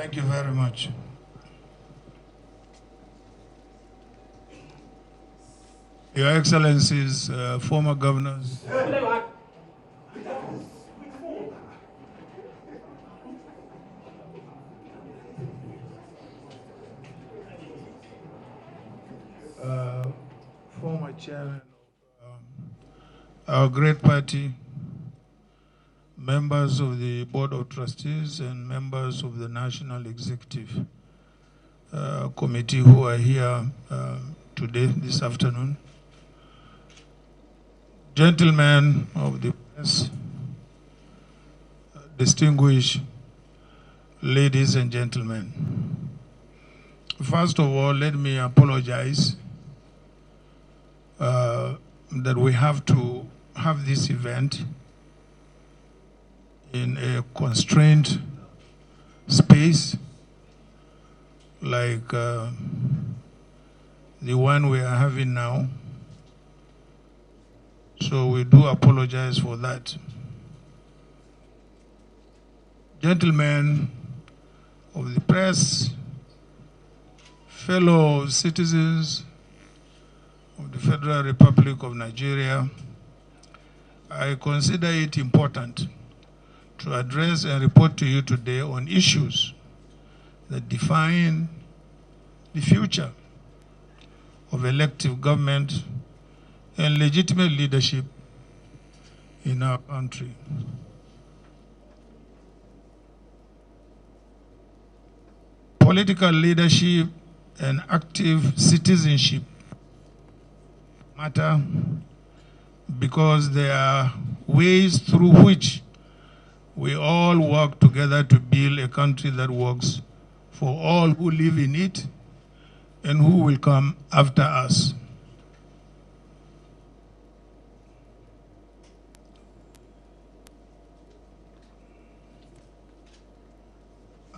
Thank you very much. Your Excellencies, former governors, former chairman of our great party, members of the Board of Trustees, and members of the National Executive Committee who are here today, this afternoon. Gentlemen of the press, distinguished ladies and gentlemen. First of all, let me apologize that we have to have this event in a constrained space like the one we are having now. So we do apologize for that. Gentlemen of the press, fellow citizens of the Federal Republic of Nigeria, I consider it important to address and report to you today on issues that define the future of elective government and legitimate leadership in our country. Political leadership and active citizenship matter because there are ways through which we all work together to build a country that works for all who live in it and who will come after us.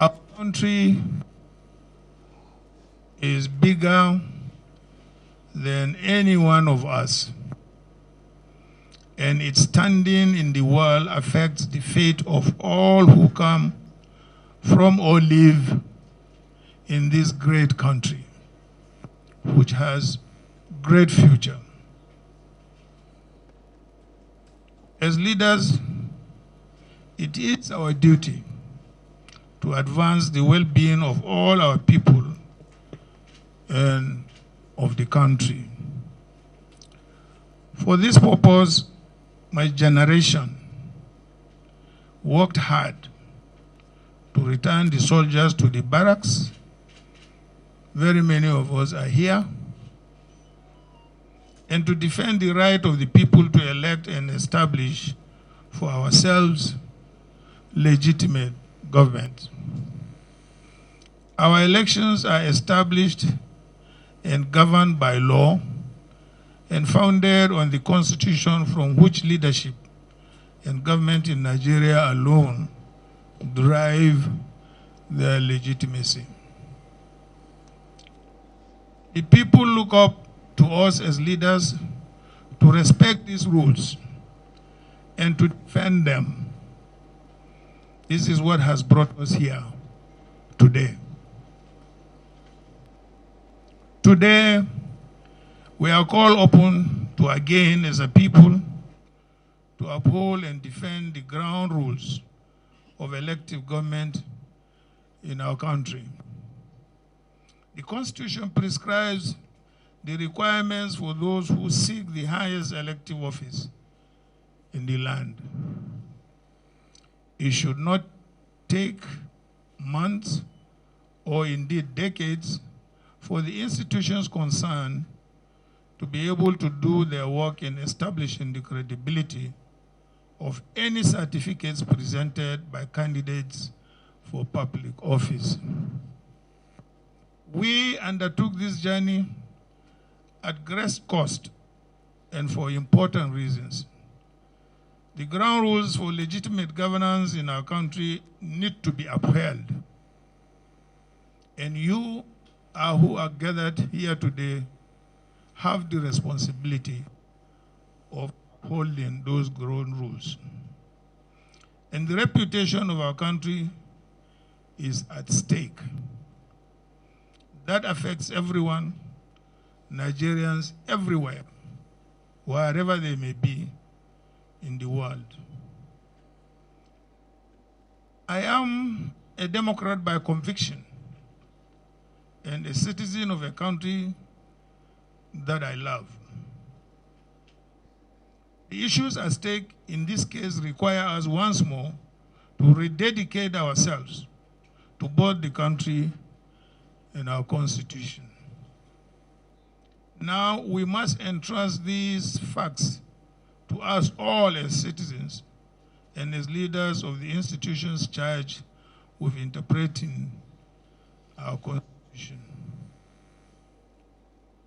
Our country is bigger than any one of us, and its standing in the world affects the fate of all who come from or live in this great country, which has great future. As leaders, it is our duty to advance the well-being of all our people and of the country. For this purpose, my generation worked hard to return the soldiers to the barracks. Very many of us are here. And to defend the right of the people to elect and establish for ourselves legitimate government. Our elections are established and governed by law and founded on the Constitution from which leadership and government in Nigeria alone derive their legitimacy. The people look up to us as leaders to respect these rules and to defend them. This is what has brought us here today. Today, we are called upon to again, as a people, to uphold and defend the ground rules of elective government in our country. The Constitution prescribes the requirements for those who seek the highest elective office in the land. It should not take months or indeed decades for the institutions concerned to be able to do their work in establishing the credibility of any certificates presented by candidates for public office. We undertook this journey at great cost and for important reasons. The ground rules for legitimate governance in our country need to be upheld. And you who are gathered here today have the responsibility of holding those ground rules. And the reputation of our country is at stake. That affects everyone, Nigerians everywhere, wherever they may be in the world. I am a Democrat by conviction and a citizen of a country that I love. The issues at stake in this case require us once more to rededicate ourselves to both the country and our Constitution. Now we must entrust these facts to us all as citizens and as leaders of the institutions charged with interpreting our Constitution.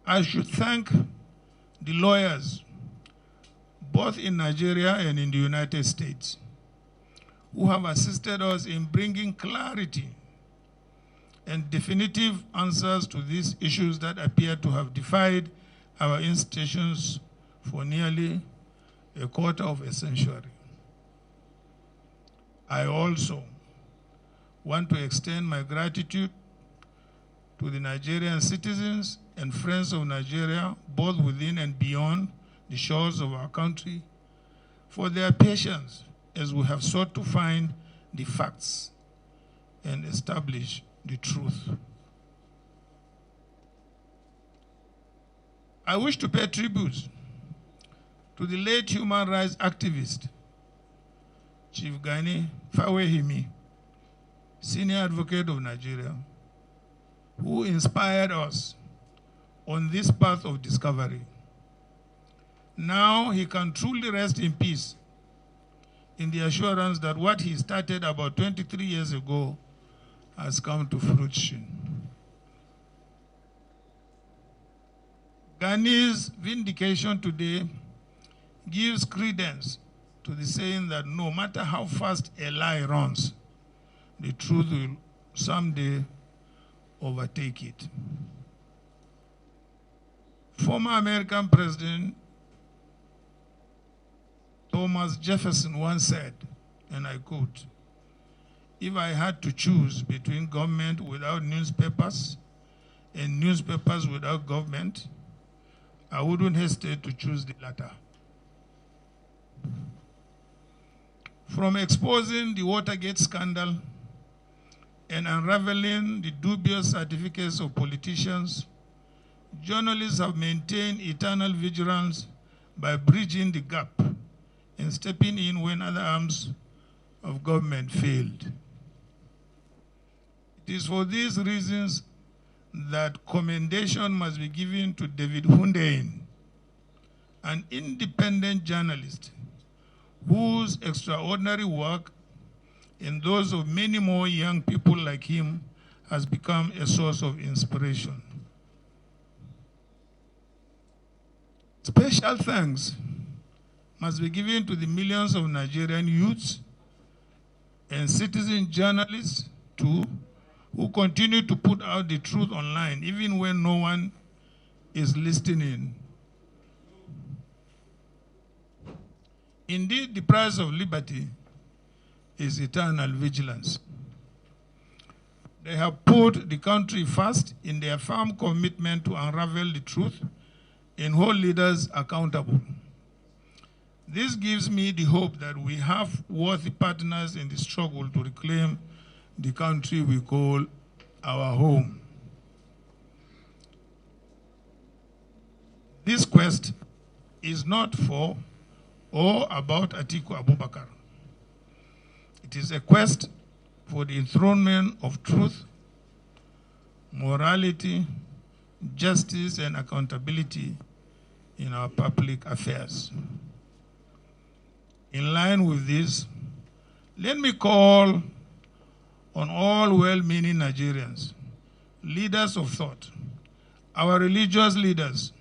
I should thank the lawyers, both in Nigeria and in the United States, who have assisted us in bringing clarity and definitive answers to these issues that appear to have defied our institutions for nearly a quarter of a century. I also want to extend my gratitude to the Nigerian citizens and friends of Nigeria, both within and beyond the shores of our country, for their patience as we have sought to find the facts and establish the truth. I wish to pay tribute to the late human rights activist, Chief Gani Fawehimi, senior advocate of Nigeria, who inspired us on this path of discovery. Now he can truly rest in peace in the assurance that what he started about 23 years ago has come to fruition. Gani's vindication today gives credence to the saying that no matter how fast a lie runs, the truth will someday overtake it. Former American President Thomas Jefferson once said, and I quote, "If I had to choose between government without newspapers and newspapers without government, I wouldn't hesitate to choose the latter." From exposing the Watergate scandal and unraveling the dubious certificates of politicians, journalists have maintained eternal vigilance by bridging the gap and stepping in when other arms of government failed. It is for these reasons that commendation must be given to David Hundeyin, an independent journalist whose extraordinary work and those of many more young people like him has become a source of inspiration. Special thanks must be given to the millions of Nigerian youths and citizen journalists too, who continue to put out the truth online even when no one is listening. Indeed, the price of liberty is eternal vigilance. They have put the country first in their firm commitment to unravel the truth and hold leaders accountable. This gives me the hope that we have worthy partners in the struggle to reclaim the country we call our home. This quest is not for or about Atiku Abubakar. It is a quest for the enthronement of truth, morality, justice, and accountability in our public affairs. In line with this, let me call on all well-meaning Nigerians, leaders of thought, our religious leaders,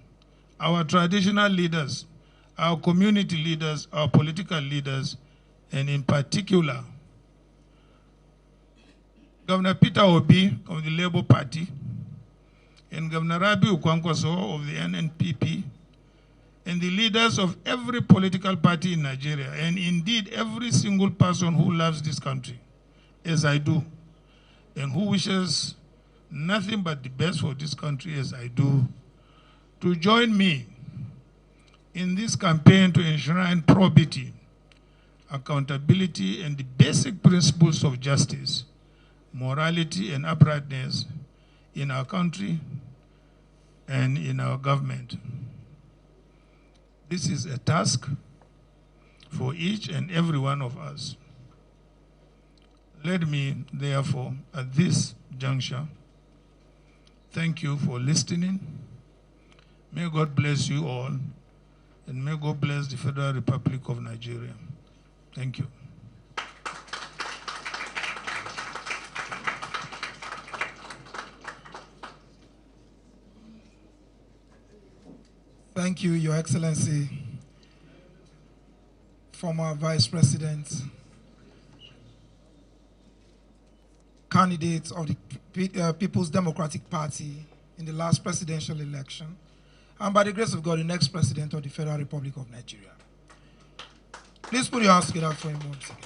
our traditional leaders, our community leaders, our political leaders, and in particular, Governor Peter Obi of the Labour Party and Governor Rabi Ukwankwaso of the NNPP, and the leaders of every political party in Nigeria, and indeed every single person who loves this country, as I do, and who wishes nothing but the best for this country as I do, to join me in this campaign to enshrine probity, accountability, and the basic principles of justice, morality, and uprightness in our country and in our government. This is a task for each and every one of us. Let me, therefore, at this juncture, thank you for listening. May God bless you all, and may God bless the Federal Republic of Nigeria. Thank you. Thank you, Your Excellency, former Vice President, candidate of the People's Democratic Party in the last presidential election, and by the grace of God, the next president of the Federal Republic of Nigeria. Please put your hands together for him once again.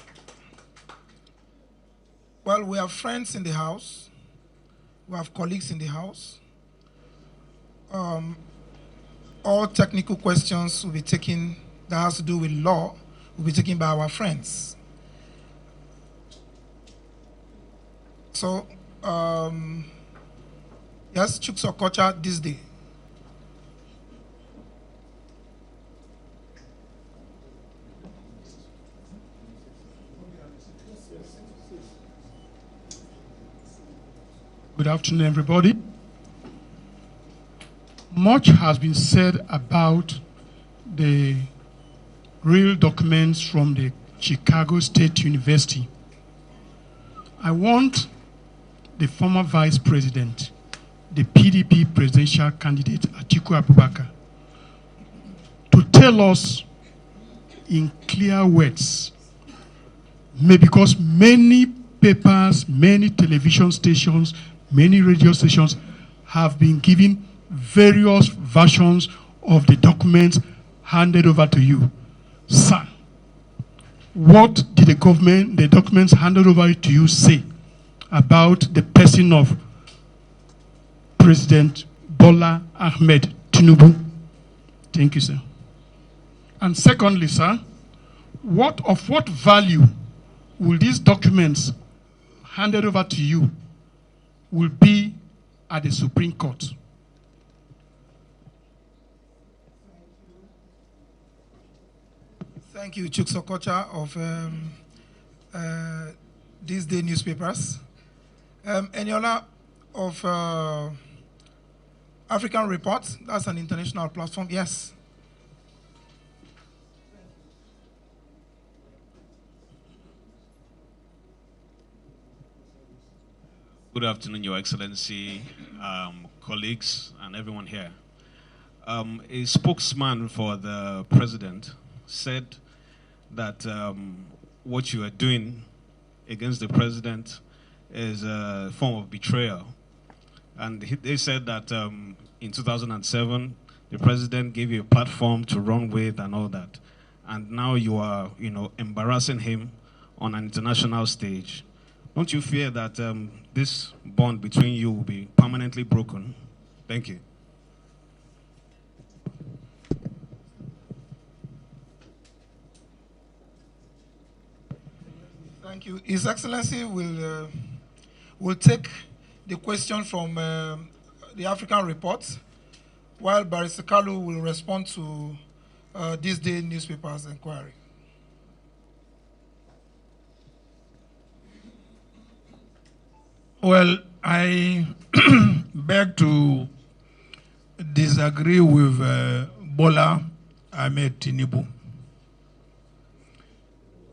Well, we have friends in the house. We have colleagues in the house. All technical questions will be taken that has to do with law will be taken by our friends. So, yes, Chuksokocha this day. Good afternoon, everybody. Much has been said about the real documents from the Chicago State University. I want the former vice president, the PDP presidential candidate, Atiku Abubakar, to tell us in clear words, because many papers, many television stations, many radio stations have been giving various versions of the documents handed over to you. Sir, what did the documents handed over to you say about the person of President Bola Ahmed Tinubu? Thank you, sir. And secondly, sir, of what value will these documents handed over to you will be at the Supreme Court? Thank you, Chuksokocha of these day newspapers. Eniola of African Report, that's an international platform, yes. Good afternoon, Your Excellency, colleagues, and everyone here. A spokesman for the president said that what you are doing against the president is a form of betrayal. And they said that in 2007, the president gave you a platform to run with and all that. And now you are, embarrassing him on an international stage. Don't you fear that this bond between you will be permanently broken? Thank you. Thank you. His Excellency will take the question from the African Report, while Barrister Kalu will respond to this day newspaper's inquiry. Well, I beg to disagree with Bola Ahmed Tinubu.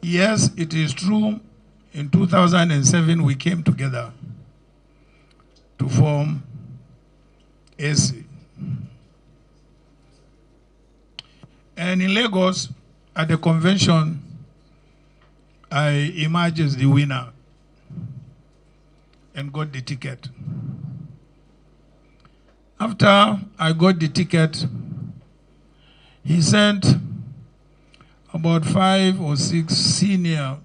Yes, it is true, in 2007 we came together to form SYMFONI. And in Lagos, at the convention, I emerged as the winner and got the ticket. After I got the ticket, he sent about 5 or 6 senior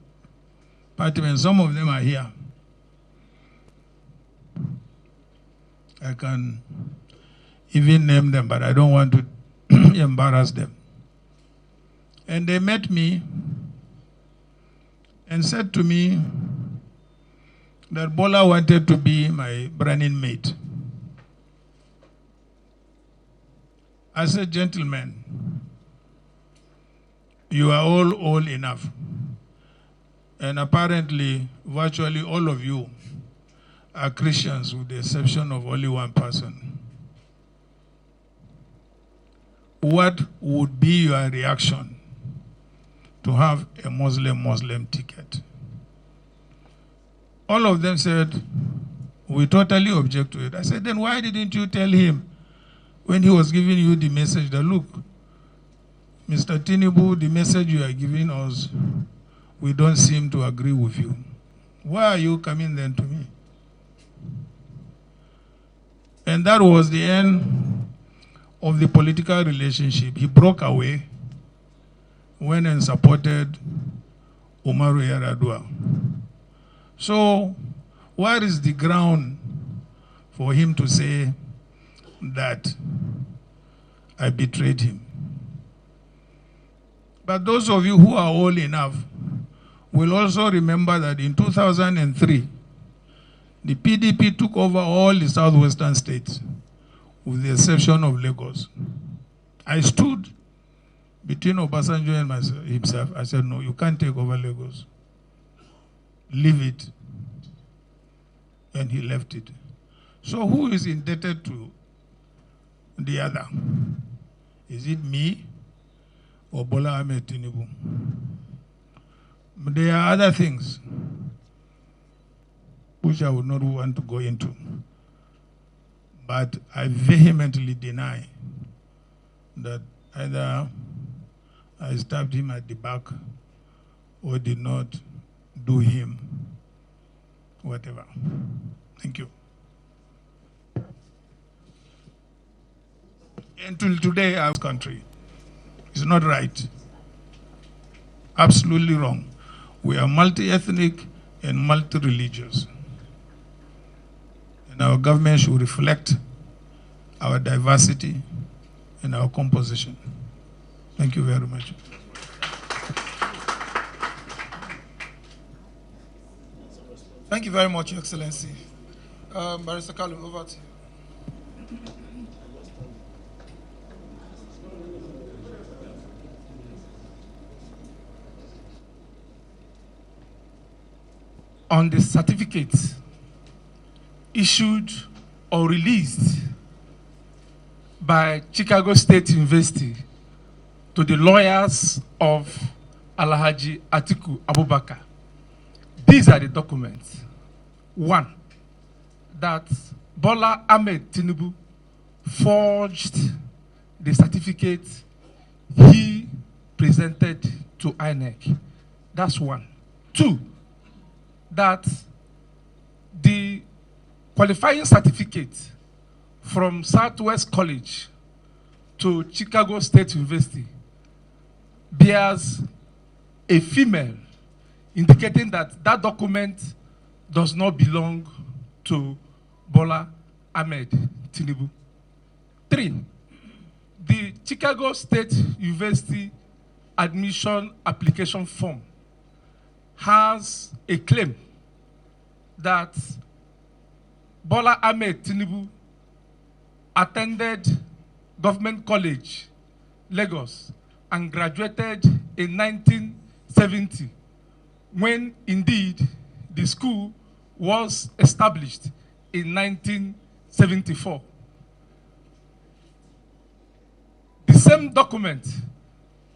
party men, some of them are here, I can even name them, but I don't want to embarrass them. And they met me and said to me that Bola wanted to be my running mate. I said, gentlemen, you are all old enough. And apparently, virtually all of you are Christians with the exception of only one person. What would be your reaction to have a Muslim ticket? All of them said, we totally object to it. I said, then why didn't you tell him when he was giving you the message that, look, Mr. Tinubu, the message you are giving us, we don't seem to agree with you. Why are you coming then to me? And that was the end of the political relationship. He broke away, went and supported Umaru Yar'Adua. So, where is the ground for him to say that I betrayed him? But those of you who are old enough will also remember that in 2003, the PDP took over all the southwestern states, with the exception of Lagos. I stood between Obasanjo and himself. I said, no, you can't take over Lagos. Leave it. And he left it. So who is indebted to the other? Is it me or Bola Ahmed Tinubu? But there are other things which I would not want to go into. But I vehemently deny that either I stabbed him at the back or did not do him whatever. Thank you. Until today, our country is not right. Absolutely wrong. We are multi-ethnic and multi-religious. And our government should reflect our diversity and our composition. Thank you very much. Thank you very much, Your Excellency. Barrister Kalu, over to you. On the certificates issued or released by Chicago State University to the lawyers of Alhaji Atiku Abubakar. These are the documents. One, that Bola Ahmed Tinubu forged the certificate he presented to INEC. That's one. Two, that the qualifying certificate from Southwest College to Chicago State University bears a female, indicating that that document does not belong to Bola Ahmed Tinubu. Three, the Chicago State University admission application form has a claim that Bola Ahmed Tinubu attended Government College, Lagos, and graduated in 1970, when indeed the school was established in 1974. The same document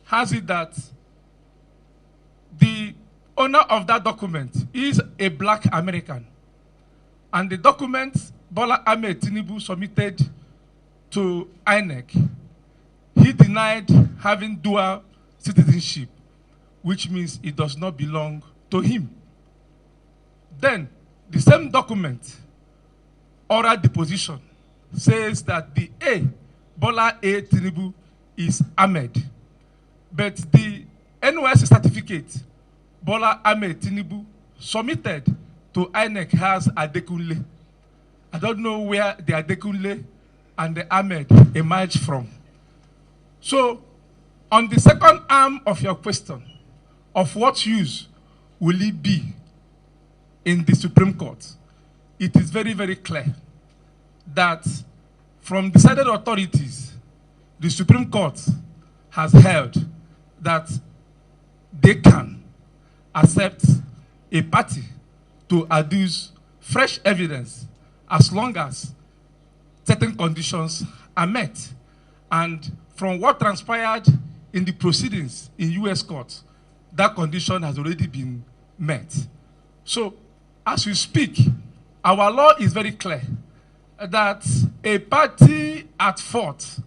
has it that the owner of that document is a black American, and the document Bola Ahmed Tinubu submitted to INEC, he denied having dual citizenship, which means it does not belong to him. Then, the same document, oral deposition, says that the Bola A. Tinubu is Ahmed, but the NYSC certificate Bola Ahmed Tinubu submitted to INEC has Adekunle. I don't know where the Adekunle and the Ahmed emerged from. So, on the second arm of your question, of what use will it be in the Supreme Court, it is very, very clear that from decided authorities, the Supreme Court has held that they can accept a party to adduce fresh evidence as long as certain conditions are met. And from what transpired in the proceedings in US courts, that condition has already been met. So, as we speak, our law is very clear that a party at fault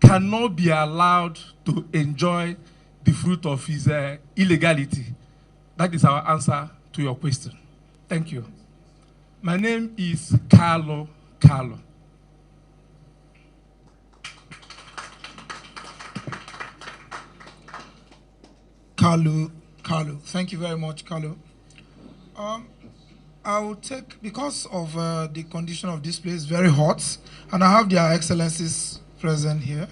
cannot be allowed to enjoy the fruit of his illegality. That is our answer to your question. Thank you. My name is Carlo. Carlo. Thank you very much, Carlo. I will take, because of the condition of this place, very hot, and I have their excellencies present here.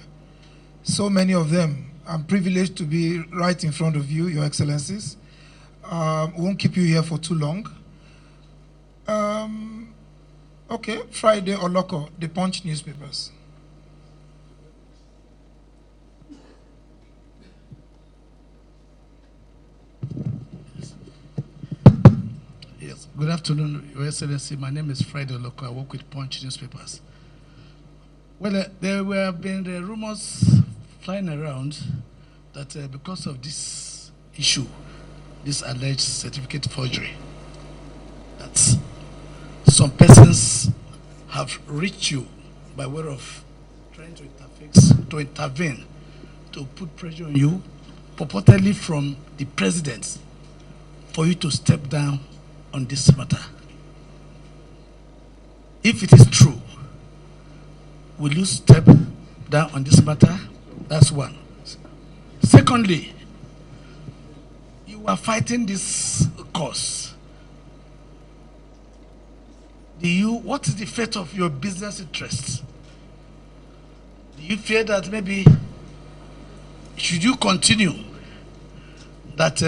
So many of them. I'm privileged to be right in front of you, your excellencies. Won't keep you here for too long. Okay, Friday or Loco, the Punch newspapers. Yes, good afternoon, Your Excellency. My name is Friday Oloko. I work with Punch newspapers. Well, there have been rumors flying around that because of this issue, this alleged certificate forgery, that some persons have reached you by way of trying to intervene, to put pressure on you, purportedly from the president, for you to step down on this matter. If it is true, will you step down on this matter? That's one. Secondly, you are fighting this cause. What is the fate of your business interests? Do you fear that maybe, should you continue, that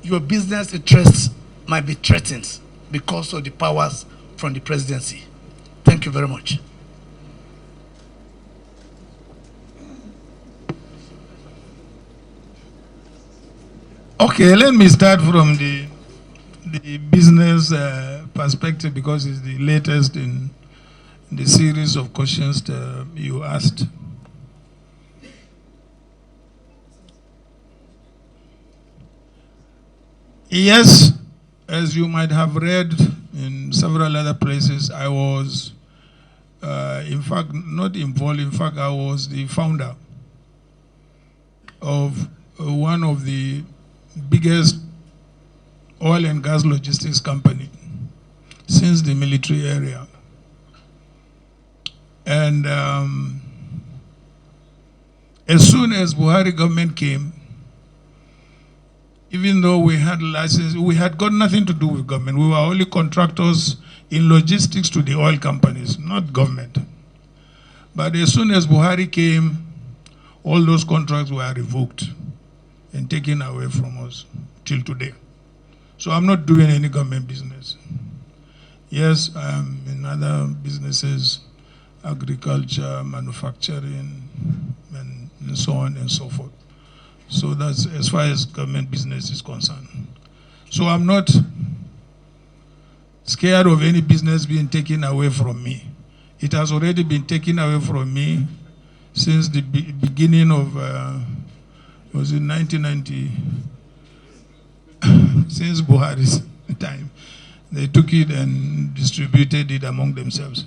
your business interests might be threatened because of the powers from the presidency? Thank you very much. Okay, let me start from the business perspective, because it's the latest in the series of questions that you asked. Yes, as you might have read in several other places, I was, in fact, not involved. In fact, I was the founder of one of the biggest oil and gas logistics company since the military area. And as soon as Buhari government came, even though we had license, we had got nothing to do with government. We were only contractors in logistics to the oil companies, not government. But as soon as Buhari came, all those contracts were revoked and taken away from us till today. So I'm not doing any government business. Yes, I'm in other businesses, agriculture, manufacturing, and so on and so forth. So that's as far as government business is concerned. So I'm not scared of any business being taken away from me. It has already been taken away from me since the beginning of, was it 1990? Since Buhari's time. They took it and distributed it among themselves.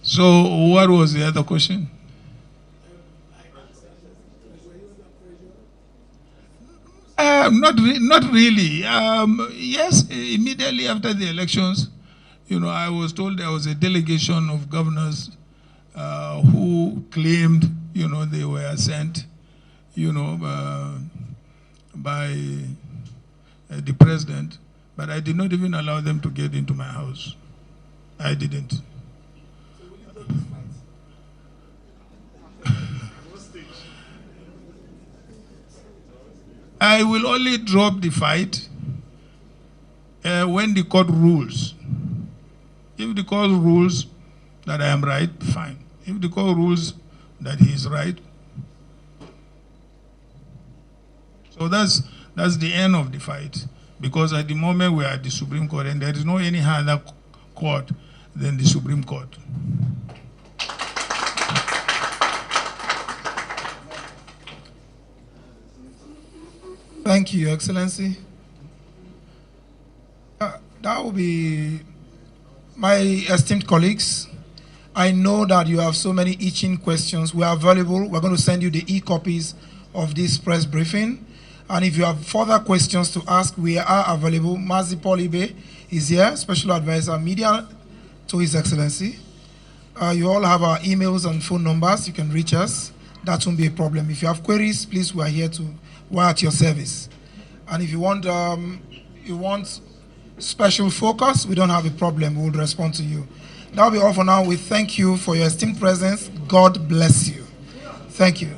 So what was the other question? Not really. Yes, immediately after the elections, I was told there was a delegation of governors who claimed, they were sent, by the president But I did not even allow them to get into my house. I didn't. I will only drop the fight when the court rules. If the court rules that I am right, fine. If the court rules that he is right, so that's the end of the fight. Because at the moment we are at the Supreme Court, and there is no any other court than the Supreme Court. Thank you, Your Excellency. That will be my esteemed colleagues. I know that you have so many itching questions. We are available. We're going to send you the e-copies of this press briefing. And if you have further questions to ask, we are available. Mazi Polibe is here, Special Advisor Media to His Excellency. You all have our emails and phone numbers. You can reach us. That won't be a problem. If you have queries, please, we are here to, we're at your service. And if you want special focus, we don't have a problem. We will respond to you. That'll be all for now. We thank you for your esteemed presence. God bless you. Thank you.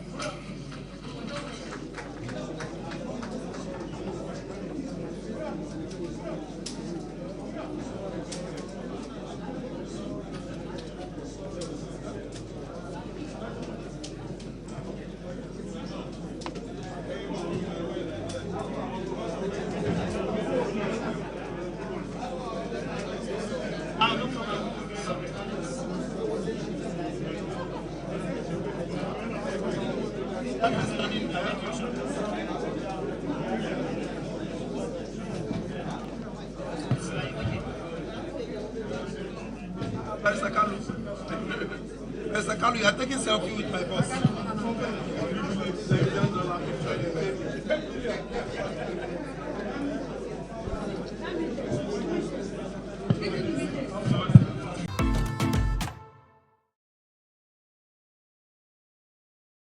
Mr. Kalu, you are taking selfie with my boss.